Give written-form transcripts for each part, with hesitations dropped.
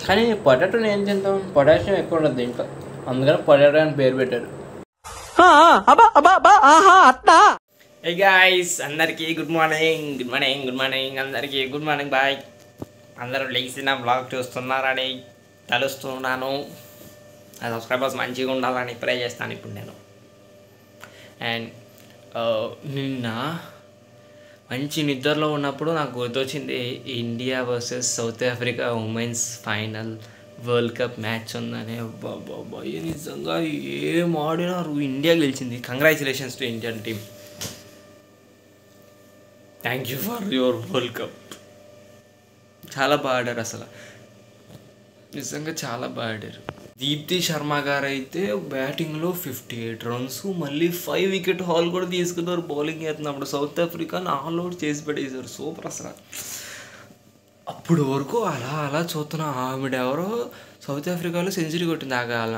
కానీ పొటాటోని ఏం తింటాం, పొటాషియం ఎక్కువ ఉండదు దీంట్లో, అందుకని పొటాటో అని పేరు పెట్టారు. హే గాయ్స్, అందరికీ గుడ్ మార్నింగ్ అందరికీ గుడ్ మార్నింగ్ బాయ్. అందరూ లేచిన బ్లాగ్ చూస్తున్నారని తెలుస్తున్నాను. ఆ సబ్స్క్రైబర్స్ మంచిగా ఉండాలని ప్రే చేస్తాను ఇప్పుడు నేను. అండ్ నిన్న మంచి నిద్రలో ఉన్నప్పుడు నాకు గుర్తొచ్చింది, India versus south Africa women's final world cup match ఉందని. బాబా నిజంగా ఏం ఆడినారు, ఇండియా గెలిచింది. Congratulations to Indian team, thank you for your world cup. చాలా బాగా ఆడారు, అసలు నిజంగా చాలా బాగా ఆడారు. దీప్తి శర్మ గారు అయితే బ్యాటింగ్లో 58 runs, మళ్ళీ 5 wicket హాల్ కూడా తీసుకున్నారు. బౌలింగ్ చేస్తున్నప్పుడు సౌత్ ఆఫ్రికాని ఆల్ అవుట్ చేసి పెట్టేశారు. సూపర్ అసలు. అప్పుడు వరకు అలా చూస్తున్నా, ఆవిడ ఎవరో సౌత్ ఆఫ్రికాలో సెంచరీ కొట్టింది.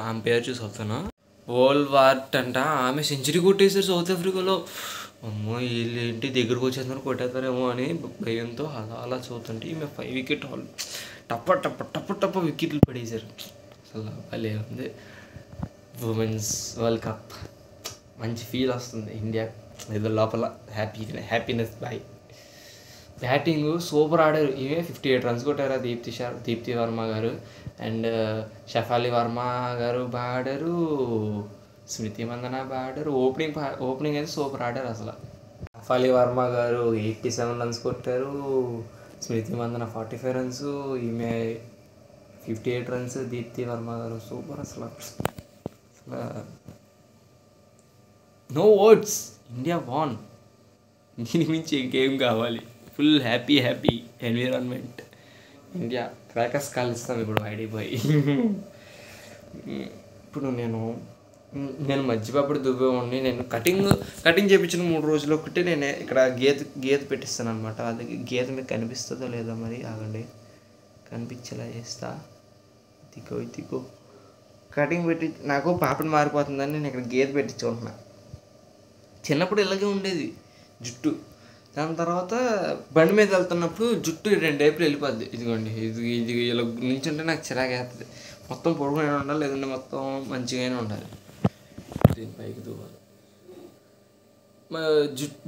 ఆమె పేరు చూసి వస్తున్నా, వోల్వార్ట్ అంట. ఆమె సెంచరీ కొట్టేశారు సౌత్ ఆఫ్రికాలో. అమ్మో వీళ్ళు ఏంటి దగ్గరకు వచ్చేస్తున్నారు, కొట్టేస్తారేమో అని భయంతో అలా చూస్తుంటే ఈమె 5 wicket హాల్ టప్ప వికెట్లు పడేశారు. అసలు భలే ఉంది. ఉమెన్స్ వరల్డ్ కప్ మంచి ఫీల్ వస్తుంది ఇండియా ఏదో లోపల. Happiness bye. బ్యాటింగ్ సూపర్ ఆడారు. ఇవే 58 runs కొట్టారు దీప్తి వర్మ గారు. అండ్ షఫాలి వర్మ గారు బాగా ఆడారు, స్మృతి మందన బాగా ఆడారు. ఓపెనింగ్ అయితే సూపర్ ఆడారు అసలు. షఫాలి వర్మ గారు 87 runs కొట్టారు, స్మృతి మందన 45 runs, ఈమె 58 runs. దీప్తి వర్మ గారు సూపర్ అసలు. No words, India won. దీని మించి ఇంకేం కావాలి. Full happy environment. India crackers కాలుస్తాం ఇప్పుడు బయటికి. ఇప్పుడు నేను మధ్యపాపడి దుబ్బే ఉండి నేను కటింగ్ చేయించిన 3 రోజులు ఒకటి నేను ఇక్కడ గీత పెట్టిస్తాను అనమాట. అది గీత మీకు కనిపిస్తుందో లేదో మరి, ఆగండి కనిపించేలా చేస్తా. ఇదిగో కటింగ్ పెట్టి నాకు పాపడి మారిపోతుందని నేను ఇక్కడ గీత పెట్టించుకుంటున్నా. చిన్నప్పుడు ఇలాగే ఉండేది జుట్టు. దాని తర్వాత బండి మీద వెళ్తున్నప్పుడు జుట్టు 2 వైపులు వెళ్ళిపోద్ది. ఇదిగోండి ఇది ఇలా నించుంటే నాకు చిరాకు వేస్తుంది. మొత్తం పొడుగునే ఉండాలి, లేదంటే మొత్తం మంచిగానే ఉండాలి. దీని పైకి దూవాలి.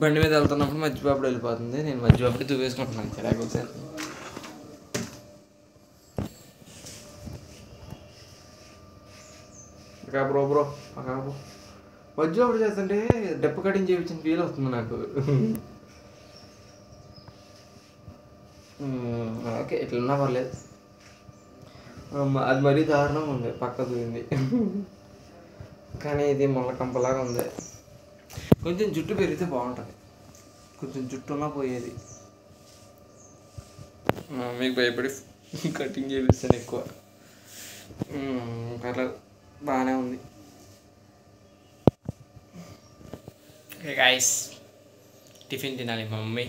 బండి మీద వెళ్తున్నప్పుడు మధ్యపాపడి వెళ్ళిపోతుంది. నేను మధ్యపాపడి దువ్వేసుకుంటున్నాను, చిరాకు వచ్చాను. బ్రో మధ్యపాపడి చేస్తుంటే డెప్పు కటింగ్ చేయించిన ఫీల్ వస్తుంది నాకు. ఓకే ఇట్లున్నా పర్లేదు. అది మరీ దారుణంగా ఉంది, పక్కకు ఉంది. కానీ ఇది ముళ్ళ కంపలాగా ఉంది. కొంచెం జుట్టు పెరిగితే బాగుంటుంది, కొంచెం జుట్టు ఉన్నా పోయేది. మీకు భయపడి కటింగ్ చేపిస్తాను ఎక్కువ. అట్లా బాగానే ఉంది. గైస్ టిఫిన్ తినాలి. మా మమ్మీ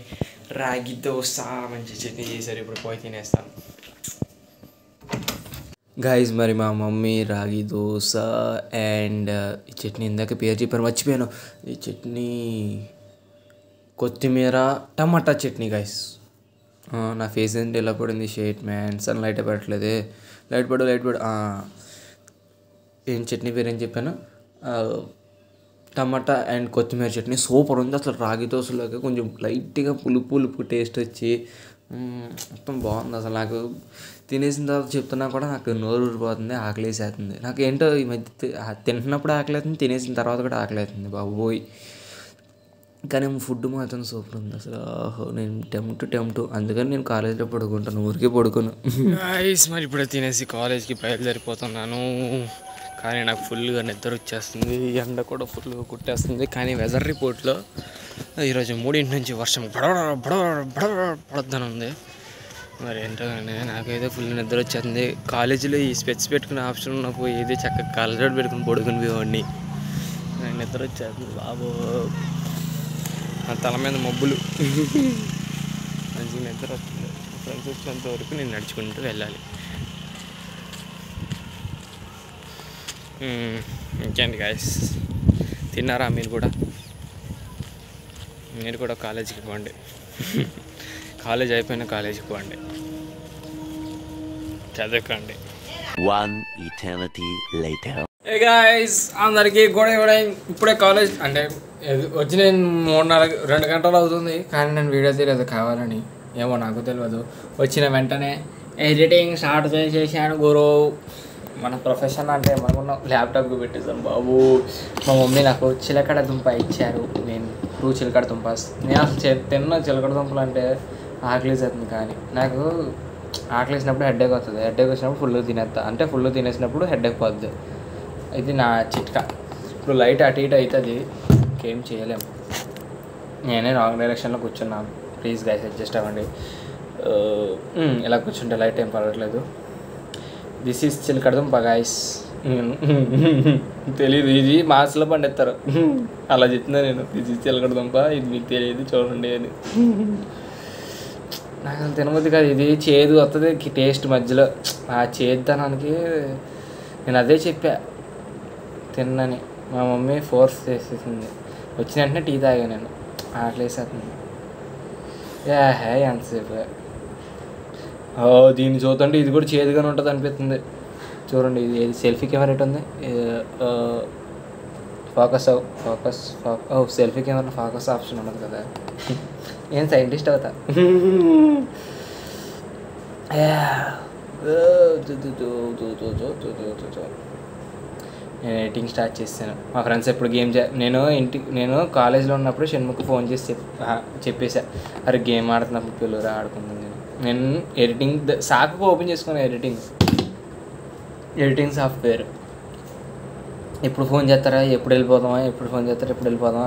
రాగి దోశ మంచి చట్నీ చేశారు, ఇప్పుడు పోయి తినేస్తాను. గైస్ మరి మా మమ్మీ రాగి దోశ అండ్ ఈ చట్నీ ఇందాక పేరు చెప్పారు మర్చిపోయాను. ఈ చట్నీ కొత్తిమీర టమాటా చట్నీ. గైస్ నా ఫేస్ ఏంటి ఎలా పడింది, షేట్ మ్యాన్ సన్ లైట్ పెట్టలేదే. లైట్ పడు. ఏం చట్నీ పేరు ఏం చెప్పాను, టమాటా అండ్ కొత్తిమీర చట్నీ. సూపర్ ఉంది అసలు. రాగి దోశలోకి కొంచెం లైట్గా పులుపు టేస్ట్ వచ్చి మొత్తం బాగుంది అసలు. నాకు తినేసిన తర్వాత చెప్తున్నా కూడా నాకు నోరు ఊరిపోతుంది, ఆకలేసేస్తుంది. నాకు ఏంటో ఈ మధ్య తింటున్నప్పుడు ఆకలేస్తుంది, తినేసిన తర్వాత కూడా ఆకలేస్తుంది బాబోయ్. కానీ ఫుడ్ మాత్రం సూపర్ ఉంది అసలు. నేను టెంప్ట్ అందుకని నేను కాలేజీలో పడుకుంటాను, ఊరికే పడుకోను. మరి ఇప్పుడే తినేసి కాలేజ్కి బయలుదేరిపోతున్నాను. కానీ నాకు ఫుల్గా నిద్ర వచ్చేస్తుంది, ఎండ కూడా ఫుల్గా కుట్టేస్తుంది. కానీ వెదర్ రిపోర్ట్లో ఈరోజు 3 నుంచి వర్షం పడొద్దని ఉంది. మరి ఏంటో కానీ నాకైతే ఫుల్ నిద్ర వచ్చేస్తుంది. కాలేజీలో ఈ స్పెట్స్ పెట్టుకునే ఆప్షన్ ఉన్నప్పుడు ఏదో చక్కగా కాలేజీలో పెట్టుకుని పడుకుని పోయేవాడిని. నాకు నిద్ర వచ్చేస్తుంది బాబు. నా తల మీద మబ్బులు, మంచిగా నిద్ర వస్తుంది. ఫ్రెండ్స్ వచ్చేంత వరకు నేను నడుచుకుంటూ వెళ్ళాలి. ఇంకేంటి గాయస్, తిన్నారా మీరు కూడా కాలేజీకి పోండి. కాలేజ్ అయిపోయినా కాలేజీకి పోండి. చదువుకోండి. One eternity later. ఏ గాయ్స్ అందరికీ కూడా ఇప్పుడే కాలేజ్ అంటే వచ్చి నేను 2 గంటలు అవుతుంది, కానీ నేను వీడియో తీయలేదు కావాలని, ఏమో నాకు తెలియదు. వచ్చిన వెంటనే ఎడిటింగ్ స్టార్ట్ చేశాను గురు. మన ప్రొఫెషన్ అంటే మనకున్న ల్యాప్టాప్కి పెట్టేసాను బాబు. మా మమ్మీ నాకు చిలకడ దుంప ఇచ్చారు, నేను 2 చిలకడ దుంప. నేను అసలు తిన్న చిలకడ దుంపలు అంటే ఆకలిస్ అవుతుంది, కానీ నాకు ఆకలి వేసినప్పుడు హెడ్ఏక్ వస్తుంది, హెడ్ఏక్ వచ్చినప్పుడు ఫుల్ తినేస్తా, అంటే ఫుల్ తినేసినప్పుడు హెడ్ఏక్ పోద్ది. ఇది నా చిట్కా. ఇప్పుడు లైట్ అటు ఇటు అవుతుంది, ఇంకేం చేయలేము. నేనే రాంగ్ డైరెక్షన్లో కూర్చున్నాను, ప్లీజ్ గైస్ అడ్జస్ట్ అవ్వండి. ఇలా కూర్చుంటే లైట్ ఏం పడట్లేదు. దిస్ ఈజ్ చిలకడదుంప గాయస్. తెలీదు, ఇది మాస్లో పండిస్తారు అలా చెప్తున్నా నేను. దిస్ ఈజ్ చిలకడదుంప, ఇది మీకు తెలియదు చూడండి అని. నాకు అసలు తినబుద్ధి కాదు, ఇది చేదు వస్తుంది టేస్ట్ మధ్యలో. ఆ చేదుతనానికి నేను అదే చెప్పా తిన్నని, మా మమ్మీ ఫోర్స్ చేసేసింది. వచ్చిన వెంటనే టీ తాగా నేను, ఆకలేసేస్తుంది. హే ఎంతసేపు దీన్ని చూస్తుంటే ఇది కూడా చేదుగానే ఉంటుంది అనిపిస్తుంది. చూడండి, ఇది ఏది సెల్ఫీ కెమెరా ఎటు ఉంది, focus selfie camera focus option ఉండదు కదా. నేను సైంటిస్ట్ అవుతా. నేను ఎడిటింగ్ స్టార్ట్ చేశాను. మా ఫ్రెండ్స్ ఎప్పుడు గేమ్ నేను కాలేజ్లో ఉన్నప్పుడు షణ్ముఖ్ ఫోన్ చేసి చెప్పేసా, అరే గేమ్ ఆడుతున్నప్పుడు పిల్లరా ఆడుకుందాం. నేను ఎడిటింగ్ సాకు ఓపెన్ చేసుకున్నాను, ఎడిటింగ్ సాఫ్ట్వేర్. ఎప్పుడు ఫోన్ చేస్తారా, ఎప్పుడు వెళ్ళిపోదామా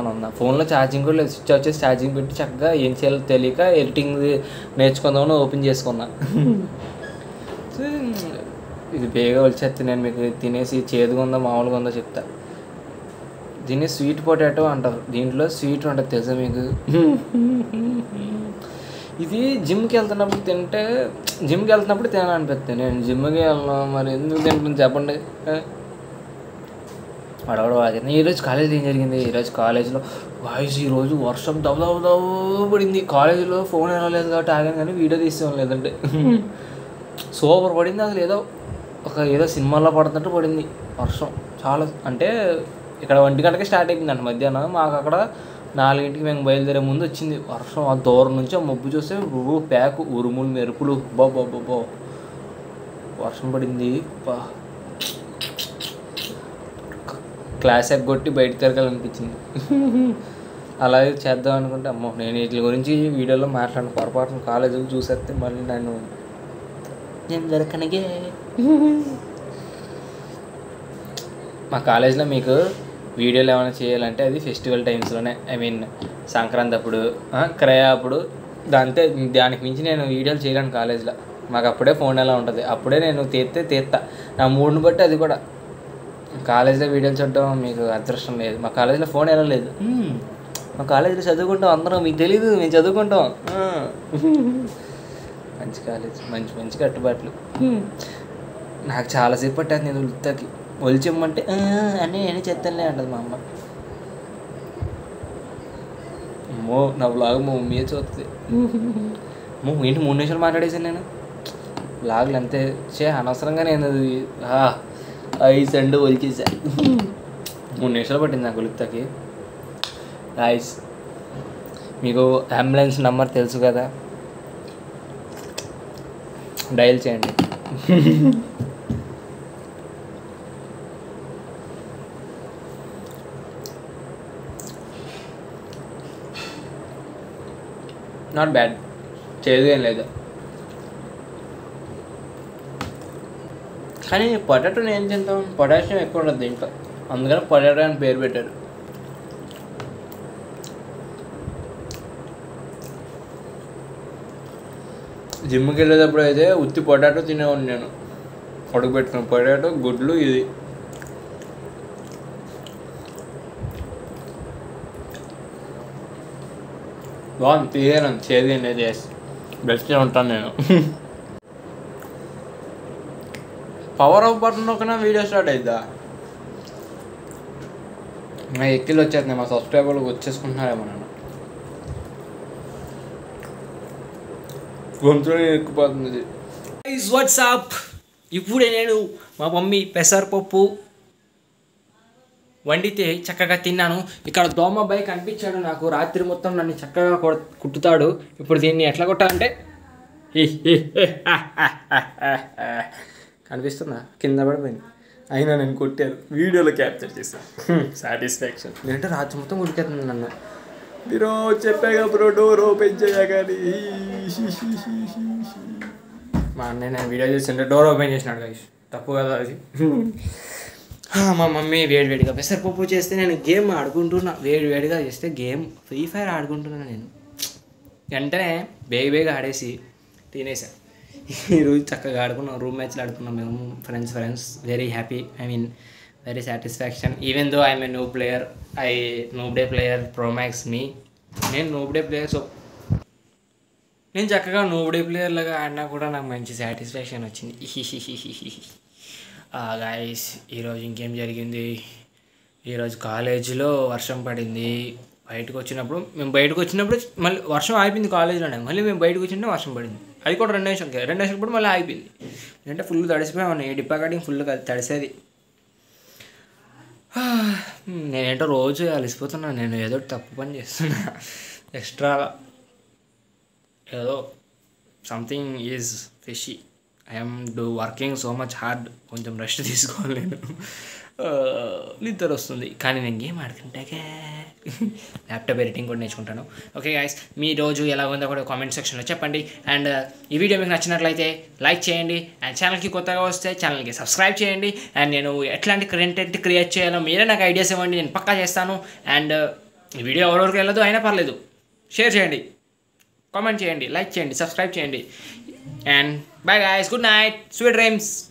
అని ఉన్నా. ఫోన్లో ఛార్జింగ్ కూడా లేదు, స్విచ్ ఆఫ్ చేసి ఛార్జింగ్ పెట్టి చక్కగా ఏం చేయాలో తెలియక ఎడిటింగ్ నేర్చుకుందామని ఓపెన్ చేసుకున్నా. ఇది బేగా వచ్చేస్తే నేను మీకు తినేసి చేదుగా ఉందో మామూలుగా ఉందో చెప్తా. దీన్ని స్వీట్ పొటాటో అంటారు, దీంట్లో స్వీట్ ఉంటుంది తెలుసా మీకు. ఇది జిమ్కి వెళ్తున్నప్పుడు తినాలనిపిస్తుంది. నేను జిమ్కి వెళ్ళను, మరి ఎందుకు తింటుంది చెప్పండి. అడగడం ఆగింది. ఈరోజు కాలేజీలో ఏం జరిగింది, ఈరోజు కాలేజీలో వాయిస్ ఈరోజు వర్షం దబదబ పడింది. కాలేజీలో ఫోన్ వెళ్ళలేదు కాబట్టి ఆగాను, కానీ వీడియో తీసేవాళ్ళు లేదంటే సూపర్ పడింది. అసలు ఏదో సినిమాలో పడుతున్నట్టు పడింది వర్షం. చాలా అంటే ఇక్కడ 1 గంటకే స్టార్ట్ అయిపోయిందంట మధ్యాహ్నం, మాకు అక్కడ 4 మేము బయలుదేరే ముందు వచ్చింది వర్షం. ఆ దూరం నుంచి ఆ మబ్బు చూస్తే ప్యాకు ఉరుములు మెరుపులు బాబా వర్షం పడింది. క్లాస్ ఎగ్గొట్టి బయట తిరగాలనిపించింది. అలాగే చేద్దాం అనుకుంటే అమ్మో నేను వీటి గురించి వీడియోలో మాట్లాడిన పొరపాటున కాలేజీలో చూసేస్తే మళ్ళీ నేను దొరకనగే. మా కాలేజీలో మీకు వీడియోలు ఏమైనా చేయాలంటే అది ఫెస్టివల్ టైమ్స్లోనే, ఐ మీన్ సంక్రాంతి అప్పుడు, క్రయ అప్పుడు. దానికి మించి నేను వీడియోలు చేయలేను కాలేజీలో. మాకు అప్పుడే ఫోన్ ఎలా ఉంటుంది, అప్పుడే నేను తీస్తా నా మూడ్ని బట్టి. అది కూడా కాలేజీలో వీడియోలు చూడడం మీకు అదృష్టం లేదు. మా కాలేజీలో ఫోన్ ఎలా లేదు. మా కాలేజీలో చదువుకుంటాం అందరం, మీకు తెలీదు, మేము చదువుకుంటాం. మంచి కాలేజ్, మంచి కట్టుబాట్లు. నాకు చాలాసేపు పట్టేది నేను ఉల్తాకి ఒలిచిమ్మంటే అని నేను చెత్తలే అంటది మా అమ్మ. అమ్మో నా బ్లాగ్ మా మమ్మీయే చూస్తుంది. ఏంటి 3 నిమిషాలు మాట్లాడేసాను నేను. బ్లాగ్లు అంతే అనవసరంగా నేను ఐస్ అండ్ ఒలిచేసా. 3 నిమిషాలు పట్టింది నాకు ఉల్తాకి. ఐస్ మీకు అంబులెన్స్ నెంబర్ తెలుసు కదా, డయల్ చేయండి. నాట్ బ్యాడ్, చేదు ఏం లేదు. కానీ పొటాటోని ఏం తింటాం, పొటాషియం ఎక్కువ ఉండదు దీంట్లో, అందుకని పొటాటో అని పేరు పెట్టారు. జిమ్కి వెళ్ళేటప్పుడు అయితే ఉత్తి పొటాటో తినేవాడిని నేను. ఉడకబెట్టుకున్న పొటాటో, గుడ్లు, ఇది. బాగుంది, తీయను, చేదు ఏం లేదు, బెస్ట్గా ఉంటాను నేను. పవర్ ఆఫ్ బటన్ నొక్కినా వీడియో స్టార్ట్ అవుతుందా? నా ఎక్కిలు వచ్చేస్తున్నాయి, మా సబ్స్క్రైబర్లు వచ్చేసుకుంటున్నారేమో. నన్ను గొంతులో ఎక్కిపోతుంది. వాట్సాప్ ఇప్పుడే నేను మా మమ్మీ పెసరపప్పు వండితే చక్కగా తిన్నాను. ఇక్కడ దోమబాయి కనిపించాడు నాకు, రాత్రి మొత్తం నన్ను చక్కగా కుట్టుతాడు. ఇప్పుడు దీన్ని ఎట్లా కొట్టాలంటే కనిపిస్తుందా, కింద పడిపోయింది. అయినా నేను కొట్టాను, వీడియోలో క్యాప్చర్ చేశాను. సాటిస్ఫాక్షన్. లేదంటే రాత్రి మొత్తం కొట్టుకెళ్తుంది నన్ను. మీరు చెప్పాగా బ్రో డోర్ ఓపెన్ చేయగాని మా అన్నయ్య నేను వీడియో చేస్తుంటే డోర్ ఓపెన్ చేసినాడు గైస్, తప్పు కదా అది. మా మమ్మీ వేడివేడిగా పెసరపప్పు చేస్తే నేను గేమ్ ఆడుకుంటున్నా, వేడివేడిగా చేస్తే గేమ్ ఫ్రీ ఫైర్ ఆడుకుంటున్నాను నేను. వెంటనే బేగ ఆడేసి తినేసాను. ఈరోజు చక్కగా ఆడుకున్నాం, రూమ్ మ్యాచ్లు ఆడుకున్నాం మేము friends. Very happy, I mean very satisfaction. Even though I'm a నూబ్డే ప్లేయర్ ప్రోమాక్స్ మీ. నేను నూబ్డే ప్లేయర్, సో నేను చక్కగా నూబ్డే ప్లేయర్ లాగా ఆడినా కూడా నాకు మంచి సాటిస్ఫాక్షన్ వచ్చింది. గాయస్ ఈరోజు ఇంకేం జరిగింది, ఈరోజు కాలేజీలో వర్షం పడింది. మేము బయటకు వచ్చినప్పుడు మళ్ళీ వర్షం ఆగిపోయింది కాలేజీలోనే. మళ్ళీ మేము బయటకు వచ్చింటే వర్షం పడింది, అది కూడా 2 నిమిషాలు కూడా మళ్ళీ ఆగిపోయింది. అంటే ఫుల్ తడిసిపోయాను, ఏ డిప్పా కటింగ్ ఫుల్ తడిసేది. నేనేంటో రోజు అలసిపోతున్నాను, నేను ఏదో తప్పు పని చేస్తున్నా ఎక్స్ట్రాగా, ఏదో something is fishy. I'm working so much hard, కొంచెం రెస్ట్ తీసుకోవాలి నేను. నిద్ర వస్తుంది కానీ నేను గేమ్ ఆడుకుంటాగా, ల్యాప్టాప్ ఎడిటింగ్ కూడా నేర్చుకుంటాను. ఓకే గైస్, మీ రోజు ఎలా ఉందో కూడా కామెంట్ సెక్షన్లో చెప్పండి. అండ్ ఈ వీడియో మీకు నచ్చినట్లయితే లైక్ చేయండి, అండ్ ఛానల్కి కొత్తగా వస్తే ఛానల్కి సబ్స్క్రైబ్ చేయండి. అండ్ నేను ఎట్లాంటి కంటెంట్ క్రియేట్ చేయాలో మీరే నాకు ఐడియాస్ ఇవ్వండి, నేను పక్కా చేస్తాను. అండ్ ఈ వీడియో ఎవరెవరికి వెళ్ళదు అయినా పర్లేదు, షేర్ చేయండి, కామెంట్ చేయండి, లైక్ చేయండి, సబ్స్క్రైబ్ చేయండి. And bye guys, good night, sweet dreams.